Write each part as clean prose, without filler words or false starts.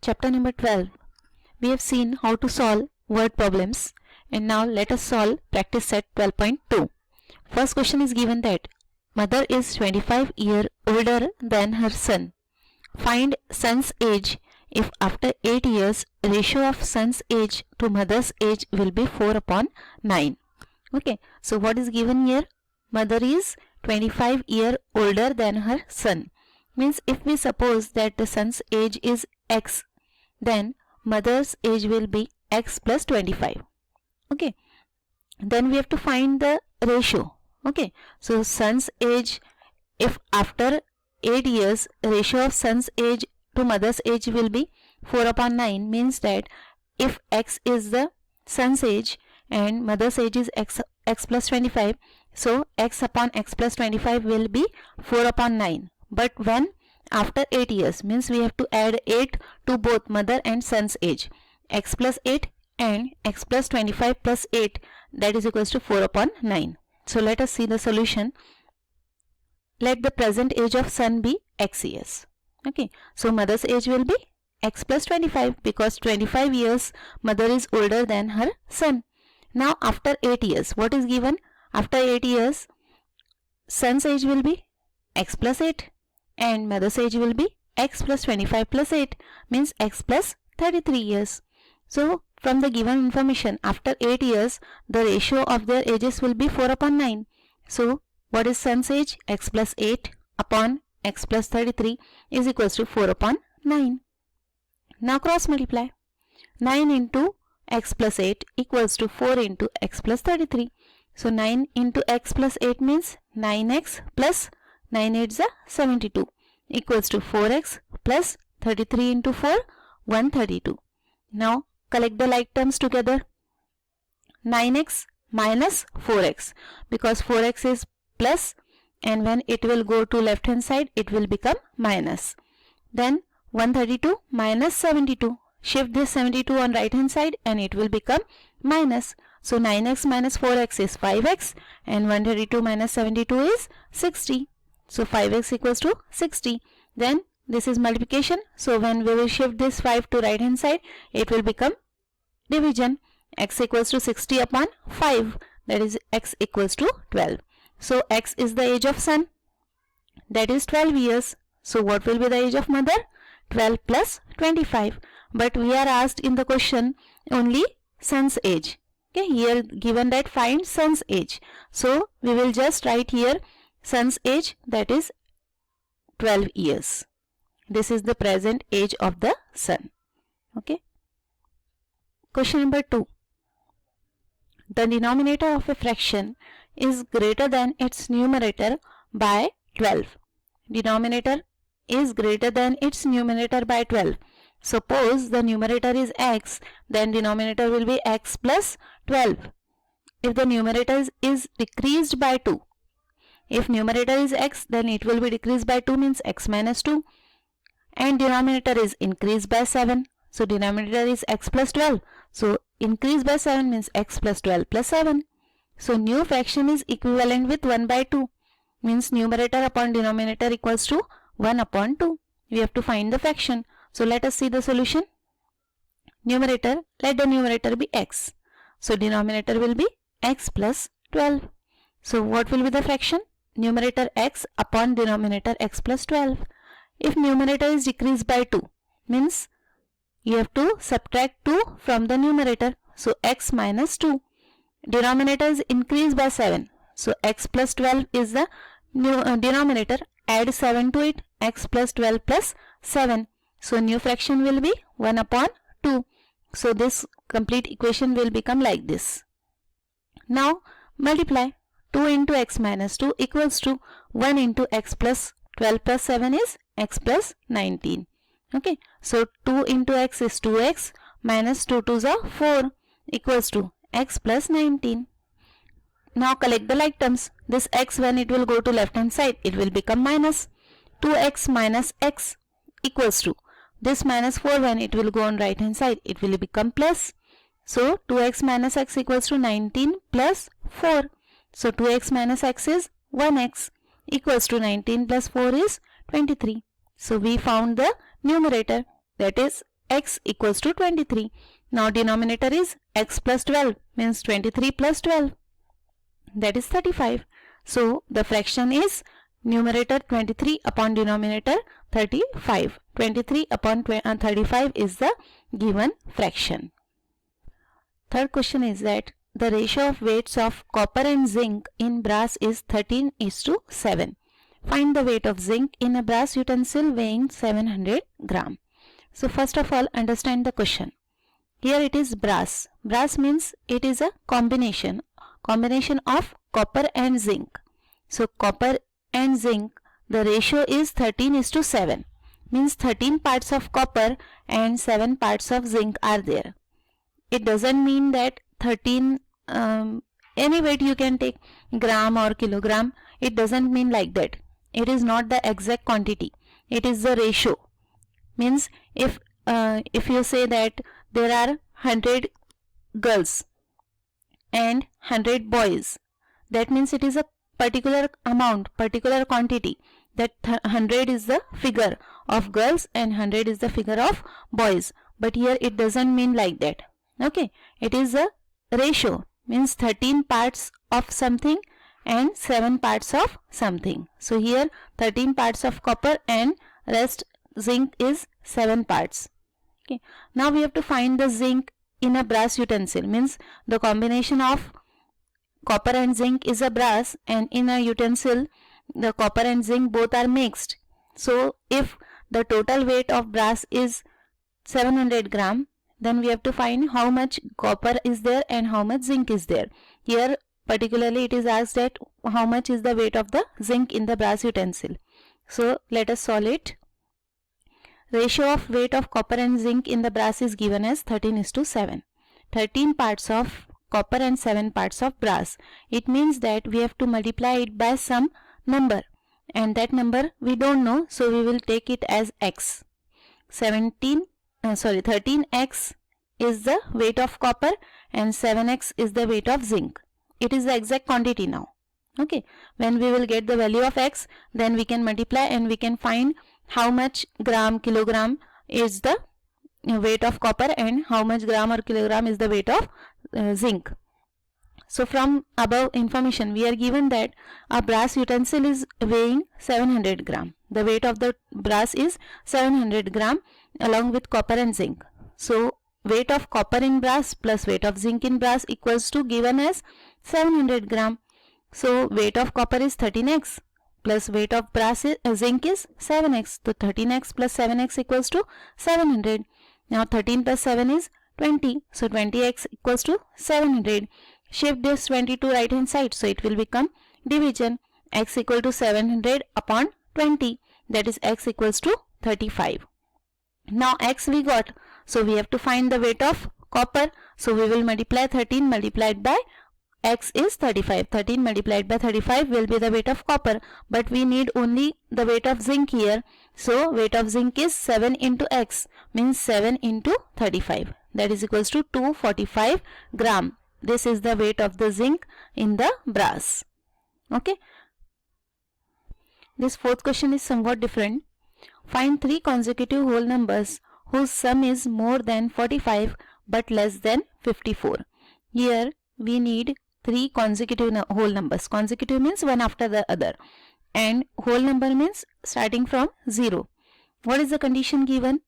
Chapter number 12. We have seen how to solve word problems, and now let us solve practice set 12.2. First question is given that mother is 25 years older than her son. Find son's age if after 8 years ratio of son's age to mother's age will be 4/9. Okay, so what is given here? Mother is 25 years older than her son. Means if we suppose that the son's age is x, then mother's age will be x plus 25. Okay, then we have to find the ratio. Okay, so son's age, if after 8 years ratio of son's age to mother's age will be 4/9, means that if x is the son's age and mother's age is x plus 25, so x upon x plus 25 will be 4/9. But when after 8 years, means we have to add 8 to both mother and son's age, x plus 8 and x plus 25 plus 8, that is equals to 4/9. So let us see the solution. Let the present age of son be x years. Okay, so mother's age will be x plus 25 because 25 years mother is older than her son. Now after 8 years, what is given? After 8 years, son's age will be x plus 8 and mother's age will be x plus 25 plus 8, means x plus 33 years. So from the given information, after 8 years, the ratio of their ages will be 4/9. So what is son's age? X plus 8 upon x plus 33 is equals to 4/9. Now cross multiply. 9 into x plus 8 equals to 4 into x plus 33. So 9 into x plus 8 means 9x plus 9 8s are 72 equals to 4x plus 33 into 4, 132. Now collect the like terms together. 9x minus 4x, because 4x is plus and when it will go to left hand side it will become minus. Then 132 minus 72. Shift this 72 on right hand side and it will become minus. So 9x minus 4x is 5x and 132 minus 72 is 60. So 5x equals to 60. Then this is multiplication. So when we will shift this 5 to right hand side, it will become division. X equals to 60 upon 5. That is x equals to 12. So x is the age of son. That is 12 years. So what will be the age of mother? 12 plus 25. But we are asked in the question only son's age. Okay, here given that find son's age. So we will just write here son's age, that is 12 years. This is the present age of the son. Okay. Question number 2. The denominator of a fraction is greater than its numerator by 12. Denominator is greater than its numerator by 12. Suppose the numerator is x, then denominator will be x plus 12. If the numerator is decreased by 2, if numerator is x, then it will be decreased by 2, means x minus 2. And denominator is increased by 7. So denominator is x plus 12. So increase by 7 means x plus 12 plus 7. So new fraction is equivalent with 1/2. Means numerator upon denominator equals to 1/2. We have to find the fraction. So let us see the solution. Numerator, let the numerator be x. So denominator will be x plus 12. So what will be the fraction? Numerator x upon denominator x plus 12. If numerator is decreased by 2, means you have to subtract 2 from the numerator. So x minus 2. Denominator is increased by 7. So x plus 12 is the denominator. Add 7 to it. X plus 12 plus 7. So new fraction will be 1/2. So this complete equation will become like this. Now multiply. 2 into x minus 2 equals to 1 into x plus 12 plus 7 is x plus 19. Okay. So 2 into x is 2x minus 2 2s are 4 equals to x plus 19. Now collect the like terms. This x, when it will go to left hand side, it will become minus. 2x minus x equals to this minus 4, when it will go on right hand side, it will become plus. So 2x minus x equals to 19 plus 4. So 2x minus x is 1x equals to 19 plus 4 is 23. So we found the numerator, that is x equals to 23. Now denominator is x plus 12 means 23 plus 12, that is 35. So the fraction is numerator 23 upon denominator 35. 23 upon 35 is the given fraction. Third question is that the ratio of weights of copper and zinc in brass is 13:7. Find the weight of zinc in a brass utensil weighing 700 gram. So first of all, understand the question. Here it is brass. Brass means it is a combination of copper and zinc. So copper and zinc, the ratio is 13:7. Means 13 parts of copper and 7 parts of zinc are there. It doesn't mean that 13 any weight you can take, gram or kilogram. It doesn't mean like that. It is not the exact quantity. It is the ratio. Means if you say that there are 100 girls and 100 boys, that means it is a particular amount, particular quantity. That 100 is the figure of girls and 100 is the figure of boys. But here it doesn't mean like that. Okay, it is a ratio. Means 13 parts of something and 7 parts of something. So here 13 parts of copper and rest zinc is 7 parts. Okay, now we have to find the zinc in a brass utensil. Means the combination of copper and zinc is a brass, and in a utensil the copper and zinc both are mixed. So if the total weight of brass is 700 gram, then we have to find how much copper is there and how much zinc is there. Here particularly it is asked that how much is the weight of the zinc in the brass utensil. So let us solve it. Ratio of weight of copper and zinc in the brass is given as 13:7. 13 parts of copper and 7 parts of brass. It means that we have to multiply it by some number, and that number we don't know, so we will take it as x. 13x is the weight of copper and 7x is the weight of zinc. It is the exact quantity now. Okay, when we will get the value of x, then we can multiply and we can find how much gram, kilogram is the weight of copper and how much gram or kilogram is the weight of zinc. So from above information we are given that a brass utensil is weighing 700 gram. The weight of the brass is 700 gram along with copper and zinc. So weight of copper in brass plus weight of zinc in brass equals to given as 700 gram. So weight of copper is 13x plus weight of brass zinc is 7x. So 13x plus 7x equals to 700. Now 13 plus 7 is 20. So 20x equals to 700. Shift this 20 to right hand side. So it will become division. X equal to 700 upon 20. That is x equals to 35. Now x we got. So we have to find the weight of copper. So we will multiply 13 multiplied by x is 35. 13 multiplied by 35 will be the weight of copper. But we need only the weight of zinc here. So weight of zinc is 7 into x means 7 into 35. That is equals to 245 gram. This is the weight of the zinc in the brass. Okay. This fourth question is somewhat different. Find 3 consecutive whole numbers whose sum is more than 45 but less than 54. Here we need 3 consecutive whole numbers. Consecutive means one after the other, and whole number means starting from 0. What is the condition given?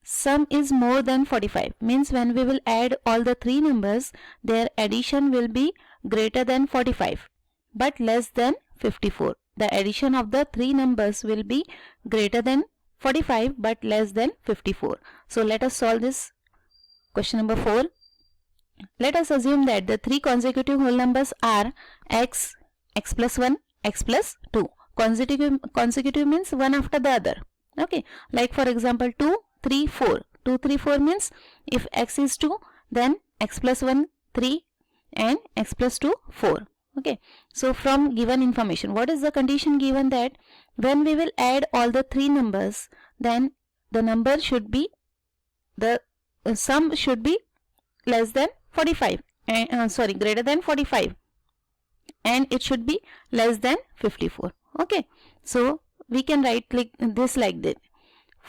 Sum is more than 45 means when we will add all the 3 numbers, their addition will be greater than 45 but less than 54. The addition of the 3 numbers will be greater than 45 but less than 54. So let us solve this question number 4. Let us assume that the 3 consecutive whole numbers are x, x plus 1, x plus 2. Consecutive means one after the other. Okay, like for example 2, 3, 4. 2, 3, 4 means if x is 2, then x plus 1, 3 and x plus 2, 4. Okay, so from given information, what is the condition given? That when we will add all the 3 numbers, then the number should be, the sum should be less than 45 and greater than 45, and it should be less than 54. Okay, so we can write like this, like that.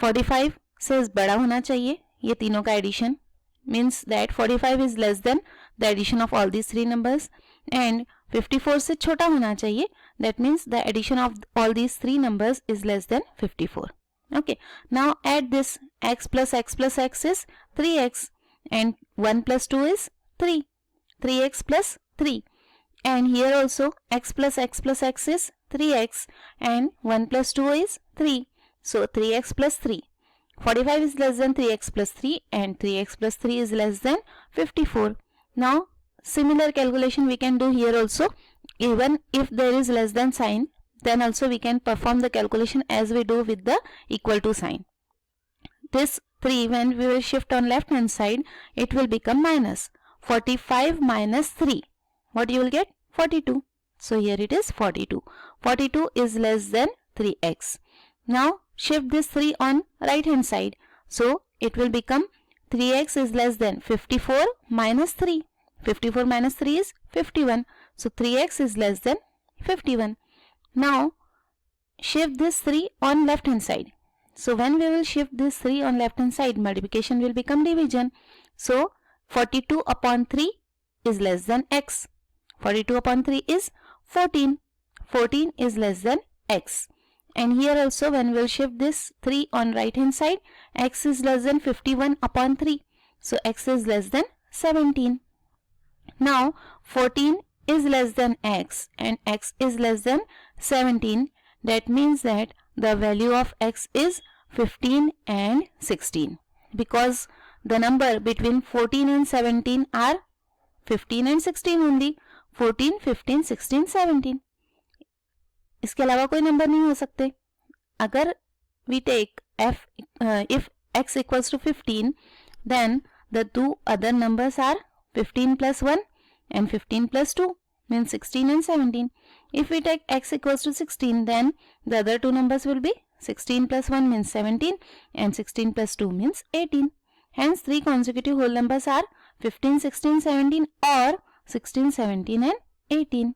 45 से बड़ा होना चाहिए ये तीनों का addition, means that 45 is less than the addition of all these three numbers, and 54 से छोटा होना चाहिए, that means the addition of all these three numbers is less than 54. Okay, now add this. X plus x is 3x, and 1 plus 2 is 3, 3x plus 3, and here also x plus x is 3x, and 1 plus 2 is 3, so 3x plus 3. 45 is less than 3x plus 3, and 3x plus 3 is less than 54. Now similar calculation we can do here also. Even if there is less than sign, then also we can perform the calculation as we do with the equal to sign. This 3, when we will shift on left hand side, it will become minus. 45 minus 3, what you will get? 42. So here it is 42. 42 is less than 3x. Now shift this 3 on right hand side. So it will become 3x is less than 54 minus 3. 54 minus 3 is 51. So 3x is less than 51. Now shift this 3 on left hand side. So when we will shift this 3 on left hand side, multiplication will become division. So 42 upon 3 is less than x. 42 upon 3 is 14. 14 is less than x. And here also when we will shift this 3 on right hand side, x is less than 51 upon 3. So x is less than 17. Now 14 is less than x and x is less than 17. That means that the value of x is 15 and 16. Because the number between 14 and 17 are 15 and 16 only. 14, 15, 16, 17. इसके अलावा कोई number नहीं हो सकते. अगर we take if x equals to 15, then the two other numbers are 15 plus 1 and 15 plus 2, means 16 and 17. If we take x equals to 16, then the other two numbers will be 16 plus 1 means 17 and 16 plus 2 means 18. Hence three consecutive whole numbers are 15, 16, 17 or 16, 17 and 18.